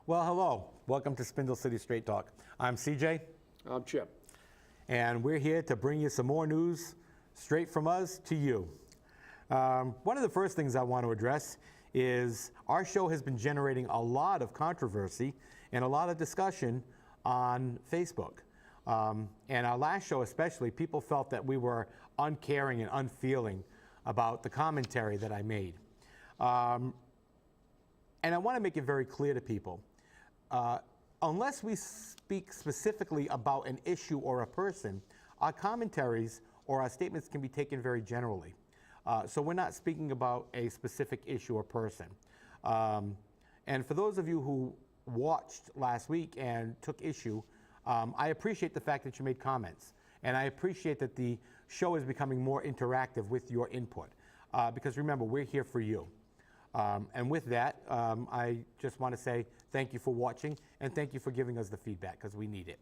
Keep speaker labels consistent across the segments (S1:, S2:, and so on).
S1: Well, hello. Welcome to Spindle City Straight Talk. I'm CJ.
S2: I'm Chip.
S1: And we're here to bring you some more news straight from us to you. One of the first things I want to address is our show has been generating a lot of controversy and a lot of discussion on Facebook. And our last show especially, people felt that we were uncaring and unfeeling about the commentary that I made. And I want to make it very clear to people, unless we speak specifically about an issue or a person, our commentaries or our statements can be taken very generally. So we're not speaking about a specific issue or person. And for those of you who watched last week and took issue, I appreciate the fact that you made comments. And I appreciate that the show is becoming more interactive with your input. Because remember, we're here for you. And with that, I just want to say thank you for watching and thank you for giving us the feedback because we need it.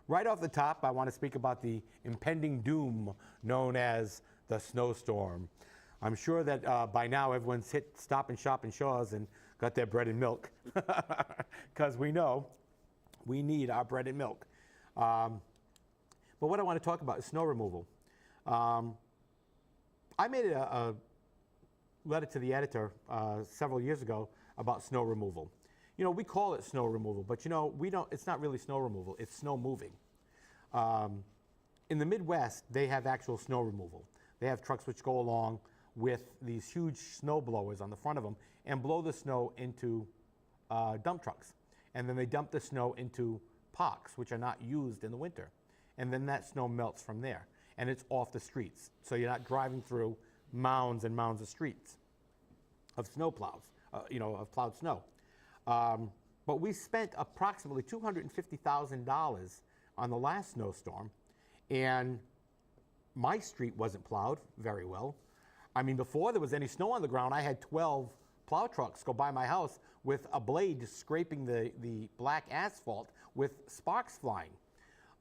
S1: Right off the top, I want to speak about the impending doom known as the snowstorm. I'm sure that by now everyone's hit Stop and Shop and Shaw's and got their bread and milk because we know we need our bread and milk. But what I want to talk about is snow removal. I made a letter to the editor several years ago about snow removal. You know, we call it snow removal, but you know, it's not really snow removal, it's snow moving. In the Midwest, they have actual snow removal. They have trucks which go along with these huge snow blowers on the front of them and blow the snow into dump trucks. And then they dump the snow into parks, which are not used in the winter. And then that snow melts from there. And it's off the streets. So you're not driving through mounds and mounds of streets of snow plows, of plowed snow. But we spent approximately $250,000 on the last snowstorm, and my street wasn't plowed very well. I mean, before there was any snow on the ground, I had 12 plow trucks go by my house with a blade scraping the black asphalt with sparks flying.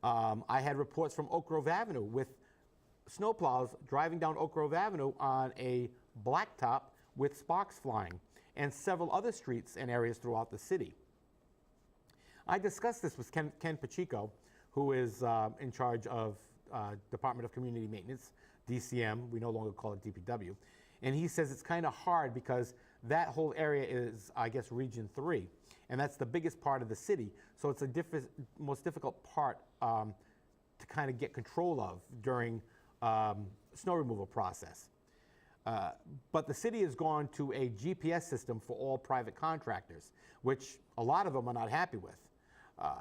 S1: I had reports from Oak Grove Avenue with snowplows driving down Oak Grove Avenue on a blacktop with sparks flying, and several other streets and areas throughout the city. I discussed this with Ken Pacheco, who is in charge of Department of Community Maintenance, DCM, we no longer call it DPW, and he says it's kind of hard because that whole area is, I guess, Region 3, and that's the biggest part of the city, so it's the most difficult part to kind of get control of during snow removal process. But the city has gone to a GPS system for all private contractors, which a lot of them are not happy with.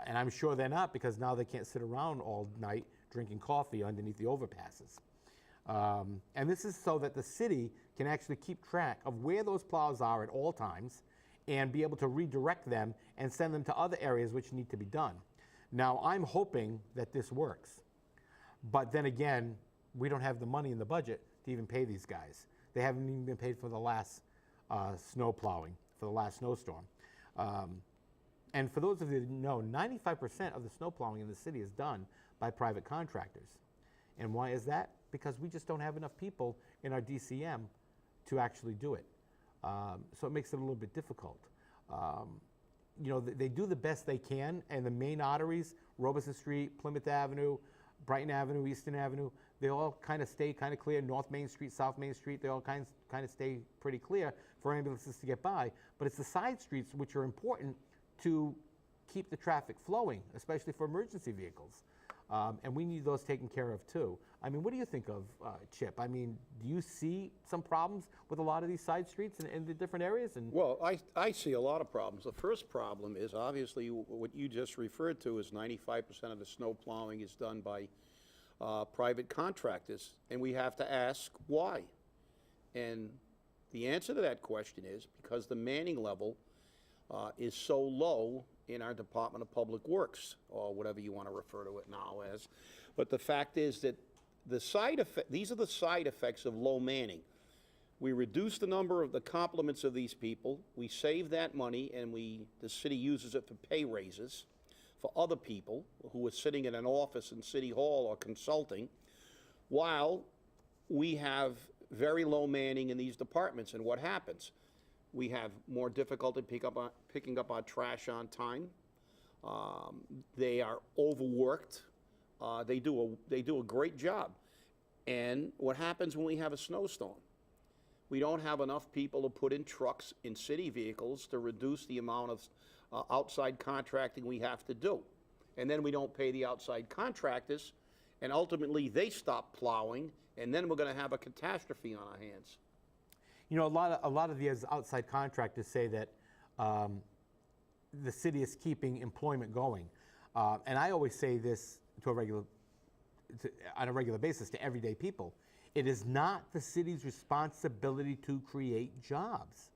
S1: And I'm sure they're not because now they can't sit around all night drinking coffee underneath the overpasses. And this is so that the city can actually keep track of where those plows are at all times and be able to redirect them and send them to other areas which need to be done. Now, I'm hoping that this works. But then again, we don't have the money in the budget to even pay these guys. They haven't even been paid for the last snow plowing, for the last snowstorm. And for those of you who know, 95% of the snow plowing in the city is done by private contractors. And why is that? Because we just don't have enough people in our DCM to actually do it. So it makes it a little bit difficult. They do the best they can, and the main arteries, Robeson Street, Plymouth Avenue, Brighton Avenue, Eastern Avenue, they all kind of stay kind of clear. North Main Street, South Main Street, they all kind of stay pretty clear for ambulances to get by. But it's the side streets which are important to keep the traffic flowing, especially for emergency vehicles. And we need those taken care of too. I mean, what do you think of, Chip? I mean, do you see some problems with a lot of these side streets in the different areas?
S2: Well, I see a lot of problems. The first problem is obviously what you just referred to is 95% of the snow plowing is done by private contractors, and we have to ask why. And the answer to that question is because the manning level is so low in our Department of Public Works, or whatever you want to refer to it now as. But the fact is that these are the side effects of low manning. We reduce the number of the complements of these people, we save that money, and the city uses it for pay raises for other people who are sitting in an office in City Hall or consulting, while we have very low manning in these departments. And what happens? We have more difficulty picking up our trash on time. They are overworked. They do a great job. And what happens when we have a snowstorm? We don't have enough people to put in trucks in city vehicles to reduce the amount of outside contracting we have to do. And then we don't pay the outside contractors, and ultimately they stop plowing, and then we're going to have a catastrophe on our hands.
S1: You know, a lot of these outside contractors say that the city is keeping employment going. And I always say this on a regular basis to everyday people. It is not the city's responsibility to create jobs,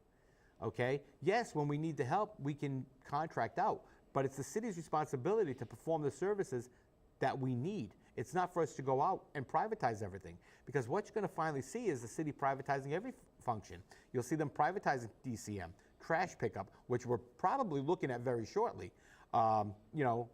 S1: okay? Yes, when we need the help, we can contract out, but it's the city's responsibility to perform the services that we need. It's not for us to go out and privatize everything, because what you're gonna finally see is the city privatizing every function. You'll see them privatizing DCM, trash pickup, which we're probably looking at very shortly. You know,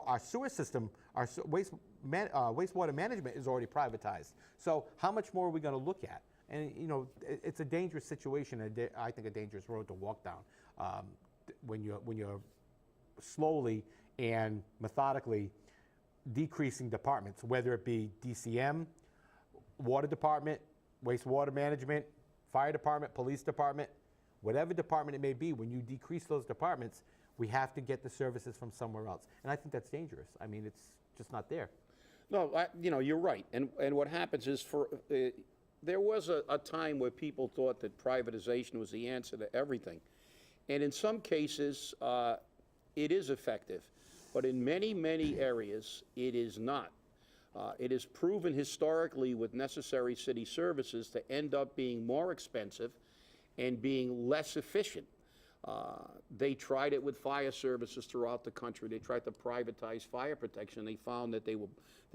S1: our sewer system, our wastewater management is already privatized. So how much more are we going to look at? And you know, it's a dangerous situation. I think a dangerous road to walk down when you're slowly and methodically decreasing departments, whether it be DCM, water department, wastewater management, fire department, police department, whatever department it may be. When you decrease those departments, we have to get the services from somewhere else. And I think that's dangerous. I mean, it's just not there.
S2: No, you know, you're right. And what happens is there was a time where people thought that privatization was the answer to everything. And in some cases, it is effective. But in many, many areas, it is not. It is proven historically with necessary city services to end up being more expensive and being less efficient. They tried it with fire services throughout the country. They tried to privatize fire protection. They found that they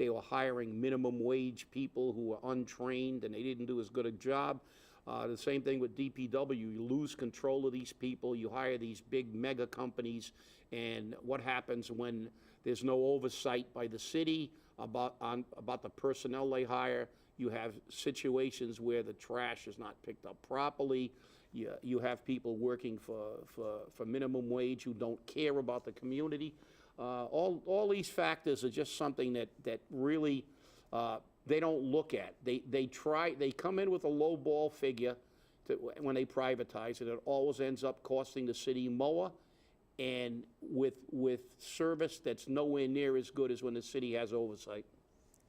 S2: were hiring minimum wage people who were untrained, and they didn't do as good a job. The same thing with DPW. You lose control of these people. You hire these big mega companies, and what happens when there's no oversight by the city about the personnel they hire? You have situations where the trash is not picked up properly. You have people working for minimum wage who don't care about the community. All these factors are just something that really they don't look at. They come in with a low ball figure when they privatize it. It always ends up costing the city more, and with service that's nowhere near as good as when the city has oversight.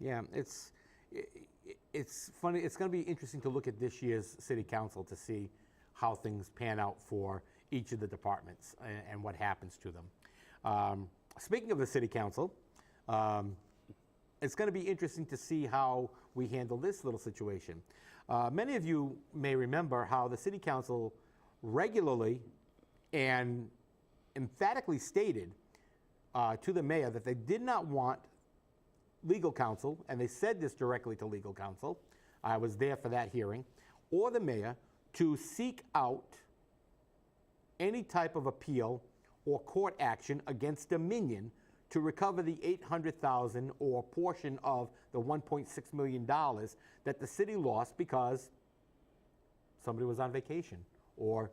S1: Yeah, it's funny. It's going to be interesting to look at this year's city council to see how things pan out for each of the departments and what happens to them. Speaking of the city council, it's going to be interesting to see how we handle this little situation. Many of you may remember how the city council regularly and emphatically stated to the mayor that they did not want legal counsel, and they said this directly to legal counsel. I was there for that hearing, or the mayor, to seek out any type of appeal or court action against Dominion to recover the $800,000 or portion of the $1.6 million that the city lost because somebody was on vacation or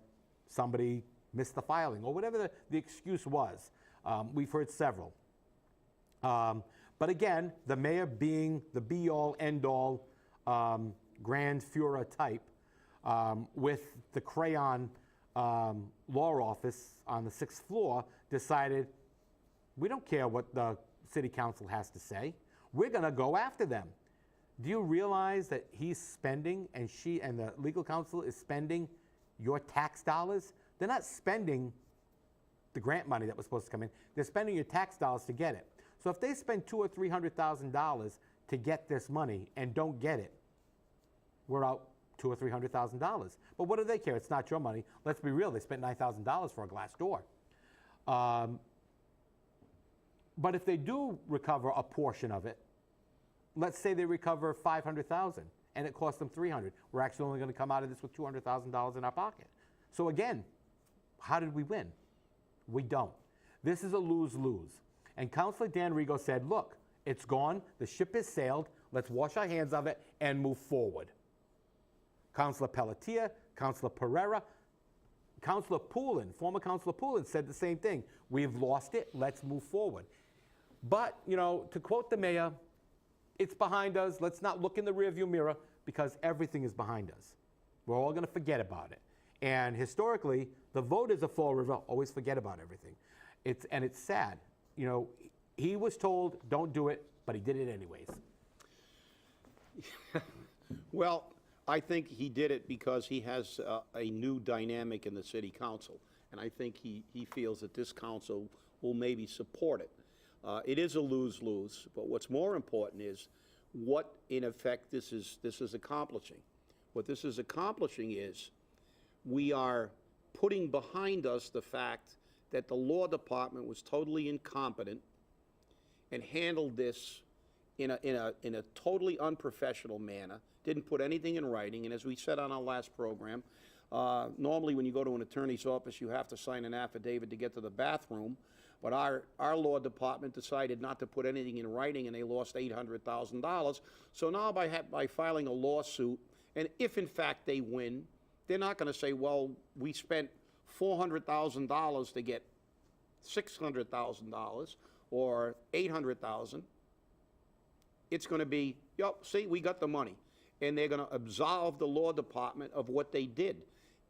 S1: somebody missed the filing or whatever the excuse was. We've heard several. But again, the mayor being the be-all, end-all, grand Führer type, with the crayon law office on the 6th floor, decided, we don't care what the city council has to say. We're going to go after them. Do you realize that he's spending, and she and the legal counsel is spending your tax dollars? They're not spending the grant money that was supposed to come in. They're spending your tax dollars to get it. So if they spend $200,000 or $300,000 to get this money and don't get it, we're out $200,000 or $300,000. But what do they care? It's not your money. Let's be real. They spent $9,000 for a glass door. But if they do recover a portion of it, let's say they recover $500,000 and it costs them $300,000. We're actually only going to come out of this with $200,000 in our pocket. So again, how did we win? We don't. This is a lose-lose. And Councilor Dan Rigo said, look, it's gone. The ship has sailed. Let's wash our hands of it and move forward. Councilor Pelletier, Councilor Pereira, Former Councilor Poulin said the same thing. We've lost it, let's move forward. But, to quote the mayor, it's behind us, let's not look in the rearview mirror because everything is behind us. We're all gonna forget about it. And historically, the voters of Fall River always forget about everything. It's sad. He was told, don't do it, but he did it anyways.
S2: Well, I think he did it because he has a new dynamic in the city council. And I think he feels that this council will maybe support it. It is a lose-lose, but what's more important is what, in effect, this is accomplishing. What this is accomplishing is we are putting behind us the fact that the law department was totally incompetent and handled this in a totally unprofessional manner, didn't put anything in writing, and as we said on our last program, normally when you go to an attorney's office, you have to sign an affidavit to get to the bathroom, but our law department decided not to put anything in writing, and they lost $800,000. So now by filing a lawsuit, and if in fact they win, they're not going to say, well, we spent $400,000 to get $600,000 or $800,000. It's going to be, yep, see, we got the money. And they're going to absolve the law department of what they did.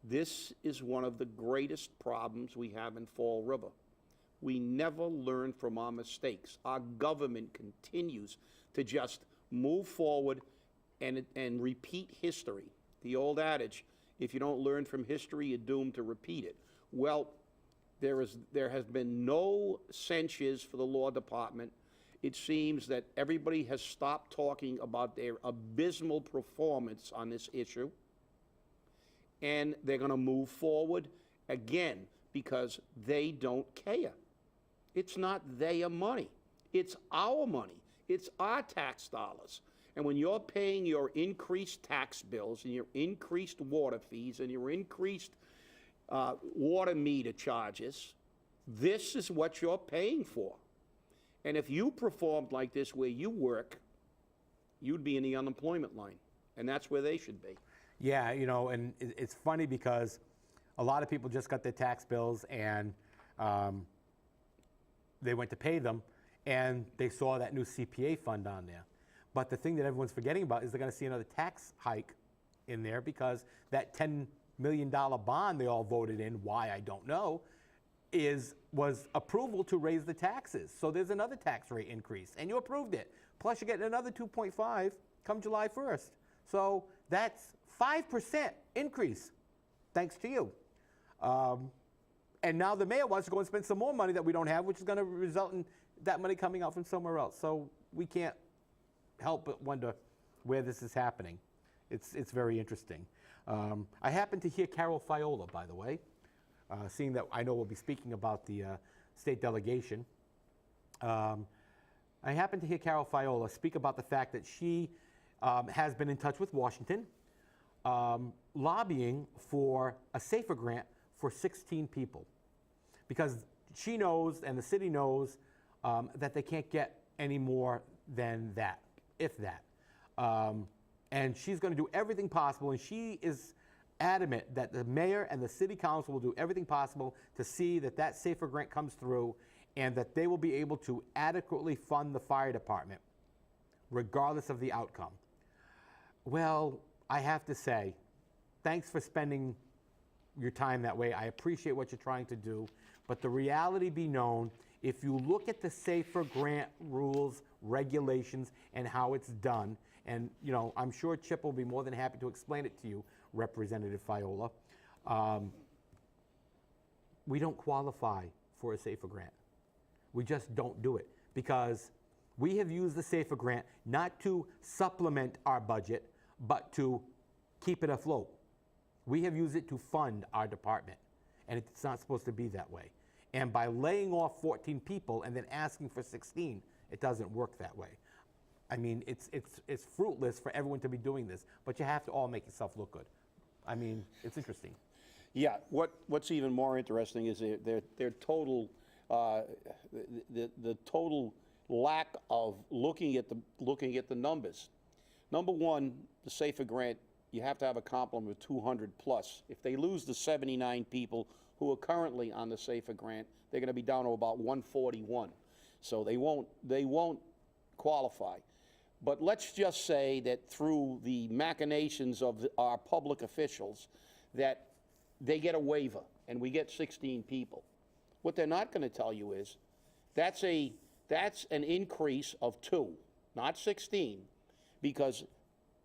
S2: This is one of the greatest problems we have in Fall River. We never learn from our mistakes. Our government continues to just move forward and repeat history. The old adage, if you don't learn from history, you're doomed to repeat it. Well, there has been no censures for the law department. It seems that everybody has stopped talking about their abysmal performance on this issue, and they're going to move forward again because they don't care. It's not their money. It's our money. It's our tax dollars. And when you're paying your increased tax bills and your increased water fees and your increased water meter charges, this is what you're paying for. And if you performed like this where you work, you'd be in the unemployment line. And that's where they should be.
S1: Yeah, and it's funny because a lot of people just got their tax bills and they went to pay them and they saw that new CPA fund on there. But the thing that everyone's forgetting about is they're going to see another tax hike in there because that $10 million bond they all voted in, why I don't know, was approval to raise the taxes. So there's another tax rate increase, and you approved it. Plus, you're getting another 2.5 come July 1st. So that's 5% increase, thanks to you. And now the mayor wants to go and spend some more money that we don't have, which is going to result in that money coming out from somewhere else. So we can't help but wonder where this is happening. It's very interesting. I happened to hear Carol Fiola, by the way, seeing that I know we'll be speaking about the state delegation. I happened to hear Carol Fiola speak about the fact that she has been in touch with Washington, lobbying for a SAFER grant for 16 people. Because she knows and the city knows that they can't get any more than that, if that. And she's going to do everything possible, and she is adamant that the mayor and the city council will do everything possible to see that that SAFER grant comes through and that they will be able to adequately fund the fire department, regardless of the outcome. Well, I have to say, thanks for spending your time that way. I appreciate what you're trying to do, but the reality be known, if you look at the SAFER grant rules, regulations, and how it's done, and I'm sure Chip will be more than happy to explain it to you, Representative Fiola, we don't qualify for a SAFER grant. We just don't do it because we have used the SAFER grant not to supplement our budget, but to keep it afloat. We have used it to fund our department, and it's not supposed to be that way. And by laying off 14 people and then asking for 16, it doesn't work that way. I mean, it's fruitless for everyone to be doing this, but you have to all make yourself look good. I mean, it's interesting.
S2: Yeah, what's even more interesting is their total, the total lack of looking at the numbers. Number one, the SAFER grant you have to have a complement of 200 plus. If they lose the 79 people who are currently on the SAFER grant, they're going to be down to about 141. So they won't qualify. But let's just say that through the machinations of our public officials, that they get a waiver and we get 16 people. What they're not going to tell you is that's an increase of 2, not 16, because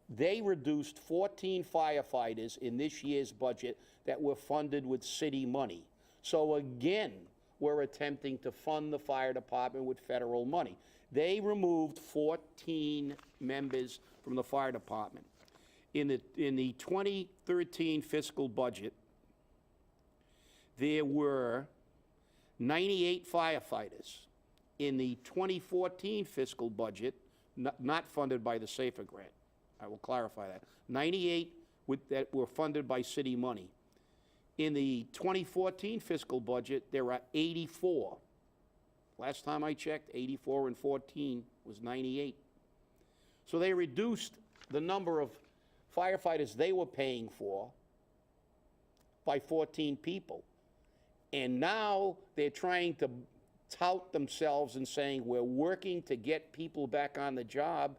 S2: they reduced 14 firefighters in this year's budget that were funded with city money. So again, we're attempting to fund the fire department with federal money. They removed 14 members from the fire department. In the 2013 fiscal budget, there were 98 firefighters. In the 2014 fiscal budget, not funded by the SAFER grant, I will clarify that, 98 that were funded by city money. In the 2014 fiscal budget, there are 84. Last time I checked, 84 and 14 was 98. So they reduced the number of firefighters they were paying for by 14 people. And now they're trying to tout themselves and saying we're working to get people back on the job.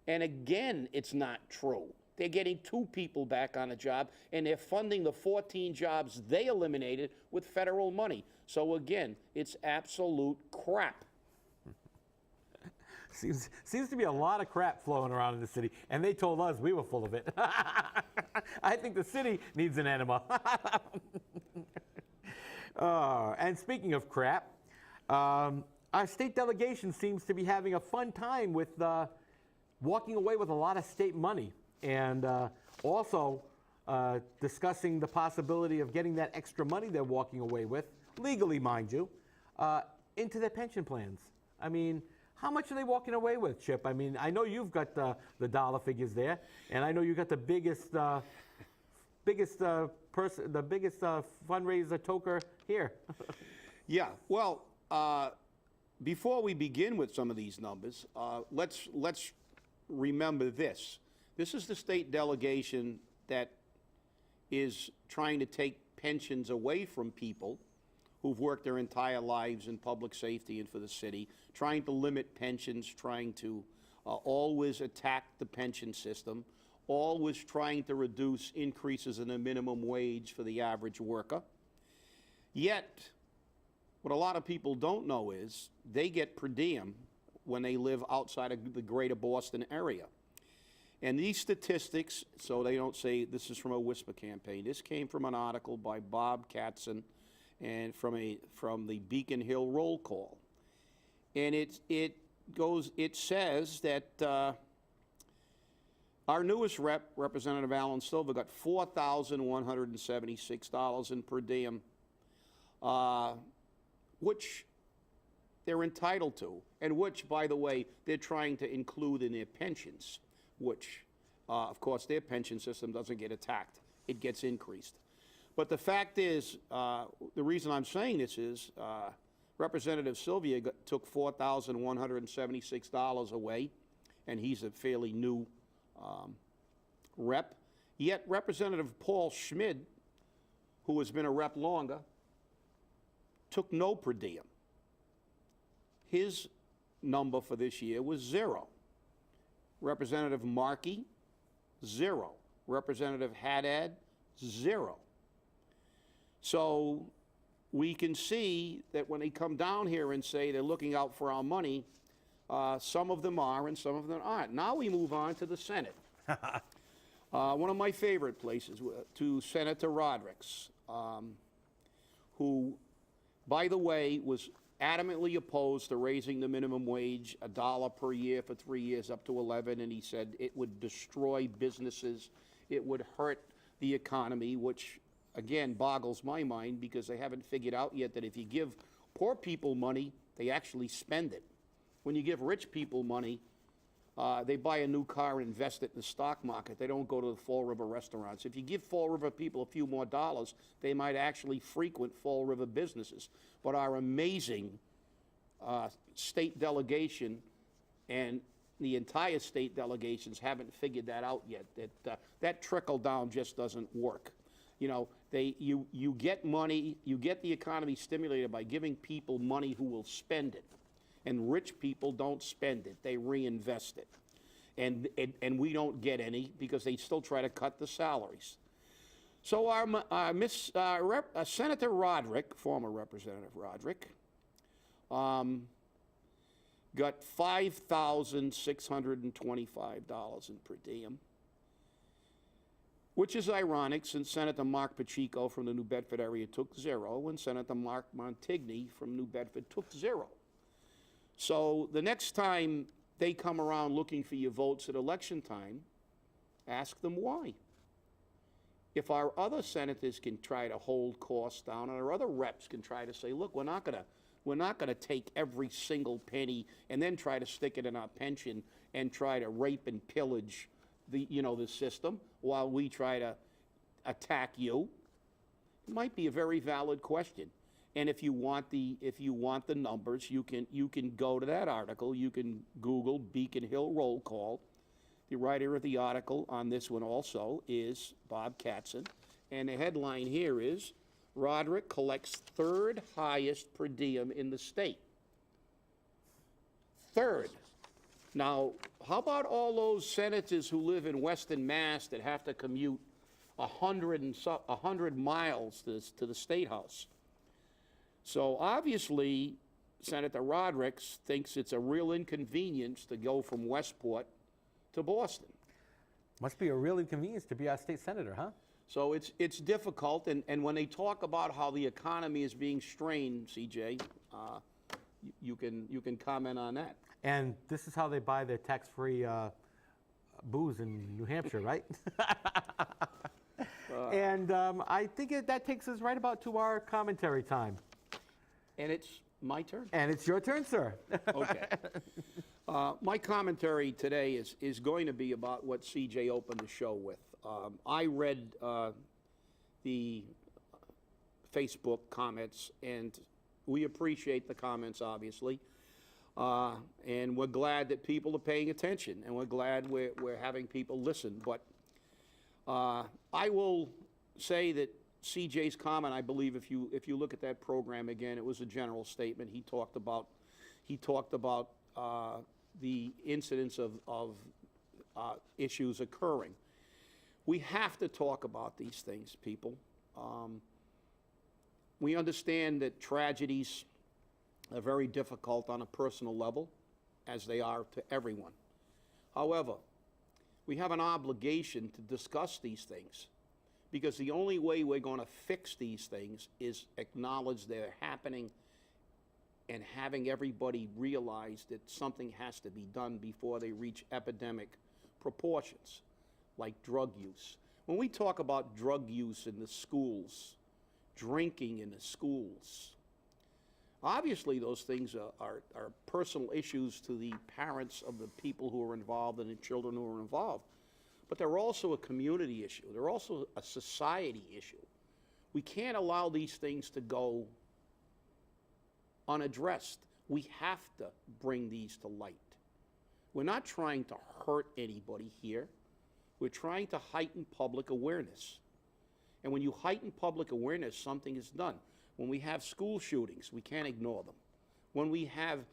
S2: And again, it's not true. They're getting 2 people back on the job, and they're funding the 14 jobs they eliminated with federal money. So again, it's absolute crap.
S1: Seems to be a lot of crap flowing around in the city, and they told us we were full of it. I think the city needs an enema. And speaking of crap, our state delegation seems to be having a fun time with walking away with a lot of state money, and also discussing the possibility of getting that extra money they're walking away with, legally mind you, into their pension plans. I mean, how much are they walking away with, Chip? I mean, I know you've got the dollar figures there, and I know you got the biggest fundraiser toker here.
S2: Yeah, well, before we begin with some of these numbers, let's remember this. This is the state delegation that is trying to take pensions away from people who've worked their entire lives in public safety and for the city, trying to limit pensions, trying to always attack the pension system, always trying to reduce increases in the minimum wage for the average worker. Yet, what a lot of people don't know is they get per diem when they live outside of the greater Boston area. And these statistics, so they don't say this is from a whisper campaign, this came from an article by Bob Katzen and from the Beacon Hill Roll Call. And it says that our newest rep, Representative Alan Silver, got $4,176 in per diem, which they're entitled to, and which, by the way, they're trying to include in their pensions, which, of course, their pension system doesn't get attacked. It gets increased. But the fact is, the reason I'm saying this is Representative Sylvia took $4,176 away, and he's a fairly new rep. Yet Representative Paul Schmid, who has been a rep longer, took no per diem. His number for this year was 0. Representative Markey, 0. Representative Haddad, 0. So we can see that when they come down here and say they're looking out for our money, some of them are and some of them aren't. Now we move on to the Senate. One of my favorite places, to Senator Rodericks, who, by the way, was adamantly opposed to raising the minimum wage $1 per year for 3 years up to 11, and he said it would destroy businesses, it would hurt the economy, which again boggles my mind because they haven't figured out yet that if you give poor people money, they actually spend it. When you give rich people money, they buy a new car and invest it in the stock market. They don't go to the Fall River restaurants. If you give Fall River people a few more dollars, they might actually frequent Fall River businesses. But our amazing state delegation and the entire state delegations haven't figured that out yet. That trickle down just doesn't work. You know, you get money, you get the economy stimulated by giving people money who will spend it. And rich people don't spend it, they reinvest it. And we don't get any because they still try to cut the salaries. So Senator Roderick, former Representative Roderick, got $5,625 in per diem, which is ironic since Senator Mark Pacheco from the New Bedford area took $0 and Senator Mark Montigny from New Bedford took $0. So the next time they come around looking for your votes at election time, ask them why. If our other senators can try to hold costs down, and our other reps can try to say, look, we're not gonna take every single penny and then try to stick it in our pension and try to rape and pillage the system while we try to attack you. It might be a very valid question. And if you want the numbers, you can go to that article. You can Google Beacon Hill roll call. The writer of the article on this one also is Bob Katzen, and the headline here is Roderick collects third highest per diem in the state. Third. Now, how about all those senators who live in Western Mass that have to commute 100 miles to the State House? So obviously, Senator Roderick thinks it's a real inconvenience to go from Westport to Boston.
S1: Must be a real inconvenience to be our state senator, huh?
S2: So it's difficult, and when they talk about how the economy is being strained, CJ, you can comment on that.
S1: And this is how they buy their tax-free booze in New Hampshire, right? And I think that takes us right about to our commentary time.
S2: And it's my turn?
S1: And it's your turn, sir.
S2: Okay. My commentary today is going to be about what CJ opened the show with. I read the Facebook comments, and we appreciate the comments, obviously. And we're glad that people are paying attention, and we're glad we're having people listen. But I will say that CJ's comment, I believe, if you look at that program again, it was a general statement. He talked about the incidence of issues occurring. We have to talk about these things, people. We understand that tragedies are very difficult on a personal level, as they are to everyone. However, we have an obligation to discuss these things, because the only way we're going to fix these things is acknowledge they're happening and having everybody realize that something has to be done before they reach epidemic proportions, like drug use. When we talk about drug use in the schools, drinking in the schools, obviously those things are personal issues to the parents of the people who are involved and the children who are involved. But they're also a community issue. They're also a society issue. We can't allow these things to go unaddressed. We have to bring these to light. We're not trying to hurt anybody here. We're trying to heighten public awareness. And when you heighten public awareness, something is done. When we have school shootings, we can't ignore them. When we have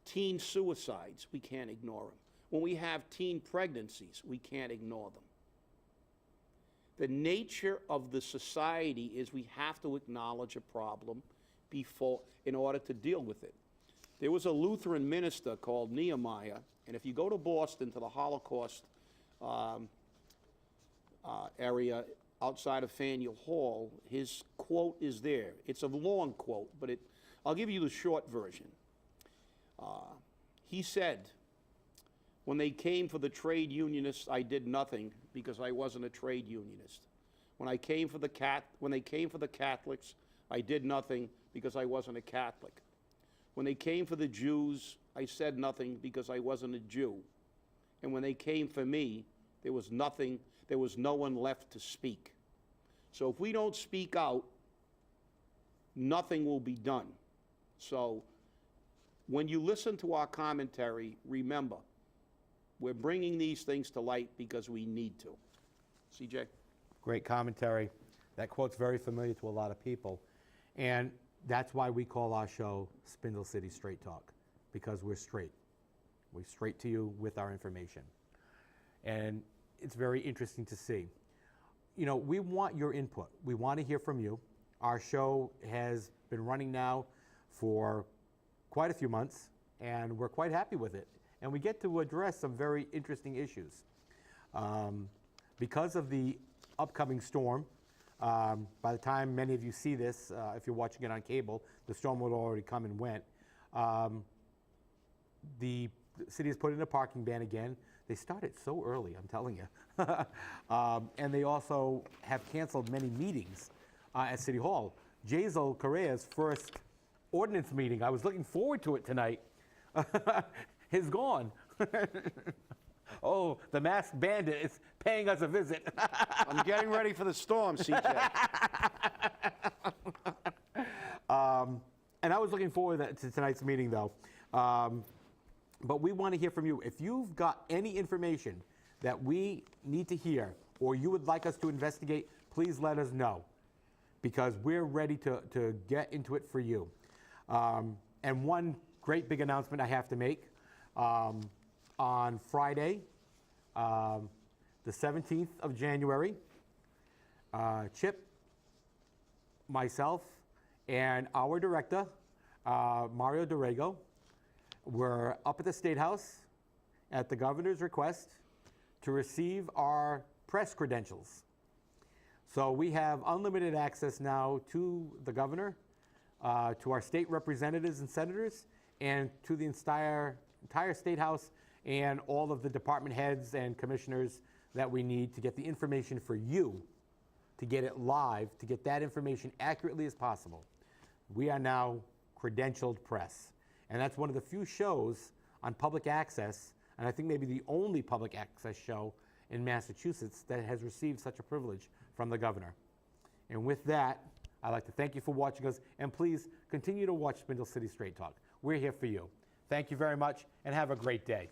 S2: teen suicides, we can't ignore them. When we have teen pregnancies, we can't ignore them. The nature of the society is we have to acknowledge a problem in order to deal with it. There was a Lutheran minister called Nehemiah, and if you go to Boston, to the Holocaust area outside of Faneuil Hall, his quote is there. It's a long quote, but I'll give you the short version. He said, "When they came for the trade unionists, I did nothing because I wasn't a trade unionist. When they came for the Catholics, I did nothing because I wasn't a Catholic. When they came for the Jews, I said nothing because I wasn't a Jew. And when they came for me, there was no one left to speak." So if we don't speak out, nothing will be done. So when you listen to our commentary, remember, We're bringing these things to light because we need to. CJ?
S1: Great commentary. That quote's very familiar to a lot of people. And that's why we call our show Spindle City Straight Talk, because we're straight. We're straight to you with our information. And it's very interesting to see. You know, we want your input. We want to hear from you. Our show has been running now for quite a few months, and we're quite happy with it. And we get to address some very interesting issues. Because of the upcoming storm, by the time many of you see this, if you're watching it on cable, the storm will already come and went. The city has put in a parking ban again. They started so early, I'm telling you. And they also have canceled many meetings at City Hall. Jazel Correa's first ordinance meeting, I was looking forward to it tonight, is gone. Oh, the masked bandit is paying us a visit.
S2: I'm getting ready for the storm, CJ.
S1: And I was looking forward to tonight's meeting, though. But we want to hear from you. If you've got any information that we need to hear or you would like us to investigate, please let us know, because we're ready to get into it for you. And one great big announcement I have to make. On Friday, the 17th of January, Chip, myself, and our director, Mario Dorrego, were up at the State House at the governor's request to receive our press credentials. So we have unlimited access now to the governor, to our state representatives and senators, and to the entire State House and all of the department heads and commissioners that we need to get the information for you, to get it live, to get that information accurately as possible. We are now credentialed press. And that's one of the few shows on public access, and I think maybe the only public access show in Massachusetts that has received such a privilege from the governor. And with that, I'd like to thank you for watching us, and please continue to watch Spindle City Straight Talk. We're here for you. Thank you very much, and have a great day.